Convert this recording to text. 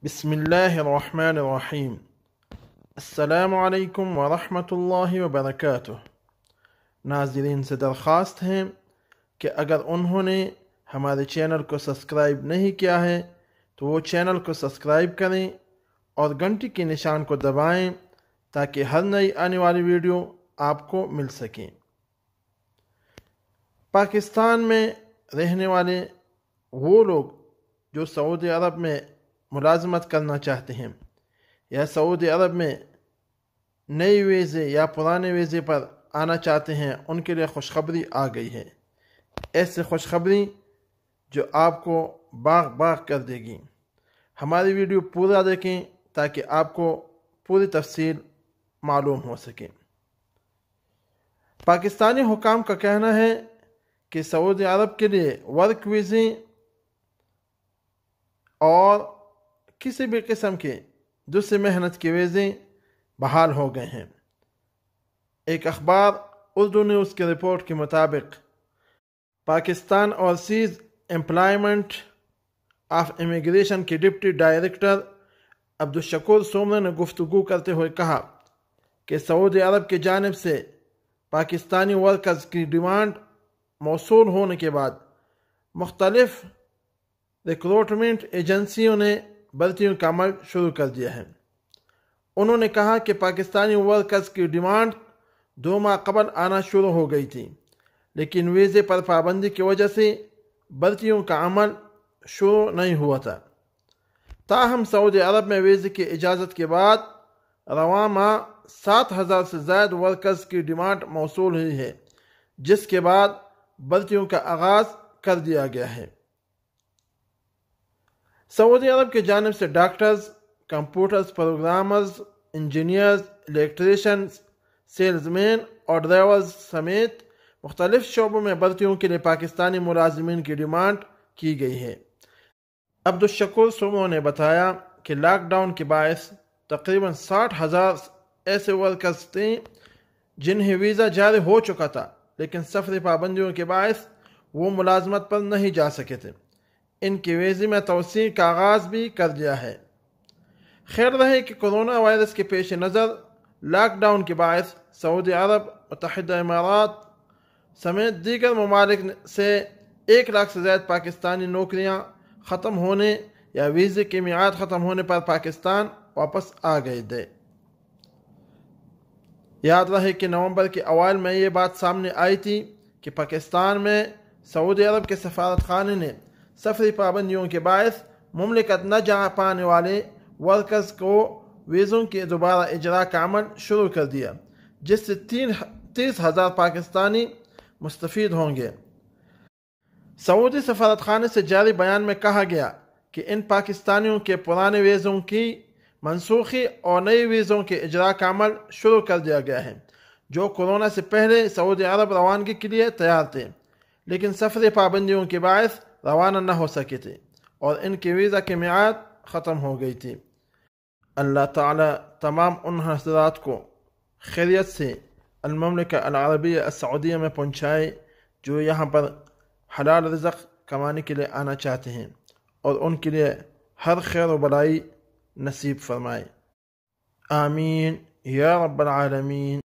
बिस्मिल्लाहिर्रहमानिर्रहीम। अस्सलामु अलैकुम वरहमतुल्लाहि वबरकातुह। नाज़रीन से दरख्वास्त है कि अगर उन्होंने हमारे चैनल को सब्सक्राइब नहीं किया है तो वो चैनल को सब्सक्राइब करें और घंटी के निशान को दबाएं ताकि हर नई आने वाली वीडियो आपको मिल सके। पाकिस्तान में रहने वाले वो लोग जो सऊदी अरब में मुलाजमत करना चाहते हैं या सऊदी अरब में नए वीज़े या पुराने वीज़े पर आना चाहते हैं, उनके लिए खुशखबरी आ गई है। ऐसी खुशखबरी जो आपको बाग बाग कर देगी। हमारी वीडियो पूरा देखें ताकि आपको पूरी तफसील मालूम हो सके। पाकिस्तानी हुकाम का कहना है कि सऊदी अरब के लिए वर्क वीज़े और किसी भी किस्म के दूसरी मेहनत के वीज़े बहाल हो गए हैं। एक अखबार उर्दू न्यूज़ की रिपोर्ट के मुताबिक Pakistan overseas employment of immigration के डिप्टी डायरेक्टर अब्दुल सोमना ने गुफ्तगू करते हुए कहा कि सऊदी अरब की जानिब से पाकिस्तानी वर्कर्स की डिमांड मौसूल होने के बाद मुख्तलिफ रिक्रूटमेंट एजेंसियों ने भर्तियों का अमल शुरू कर दिया है। उन्होंने कहा कि पाकिस्तानी वर्कर्स की डिमांड 2 माह कबल आना शुरू हो गई थी, लेकिन वीज़े पर पाबंदी की वजह से भर्तियों का अमल शुरू नहीं हुआ था। ताहम सऊदी अरब में वीज़े की इजाज़त के बाद रवां माह 7,000 से ज़ायद वर्कर्स की डिमांड मौसूल हुई है, जिसके बाद भर्तियों का आगाज़ कर दिया गया है। सऊदी अरब की जानिब से doctors, computers programmers, engineers, electricians, salesman और ड्राइवर्स समेत मुख्तलिफ शोबों में भर्तियों के लिए पाकिस्तानी मुलाजिमीन की डिमांड की गई है। अब्दुल सोमो ने बताया कि लॉकडाउन के बायस तकरीबन 60,000 ऐसे वर्कर्स थे जिन्हें वीज़ा जारी हो चुका था, लेकिन सफरी पाबंदियों के बायस वो मुलाजमत पर नहीं जा सके थे। इनके वीज़े में तवसीह का आगाज़ भी कर दिया है। खैर रहे कि कोरोना वायरस के पेश नज़र लॉकडाउन के बायस सऊदी अरब, मुत्तहिदा इमारात समेत दीगर ममालिक से 1 लाख से ज़्यादा पाकिस्तानी नौकरियां ख़त्म होने या वीज़े की मियाद ख़त्म होने पर पाकिस्तान वापस आ गए थे। याद रहे कि नवंबर के अवाइल में ये बात सामने आई थी कि पाकिस्तान में सऊदी अरब के सफारत खाने ने सफरी पाबंदियों के बायस मुमलिकत न जा पाने वाले वर्कर्स को वीज़ों के दोबारा इजरा का अमल शुरू कर दिया, जिससे 30,000 पाकिस्तानी मुस्तफ़ीद होंगे। सऊदी सफारत खाने से जारी बयान में कहा गया कि इन पाकिस्तानियों के पुराने वीज़ों की मनसूखी और नए वीज़ों के इजरा का अमल शुरू कर दिया गया है, जो कोरोना से पहले सऊदी अरब रवानगी के लिए तैयार थे, लेकिन सफरी पाबंदियों के बायस रवाना न हो सके थे और इनके वीज़ा की मियाद ख़त्म हो गई थी। अल्लाह ताला तमाम उन हज़रात को खैरियत से अल-ममलिका अल-अरबिया अस-सऊदिया में पहुँचाए जो यहाँ पर हलाल रिज़्क़ कमाने के लिए आना चाहते हैं, और उनके लिए हर खैर व भलाई नसीब फरमाए। आमीन या रब्बल आलमीन।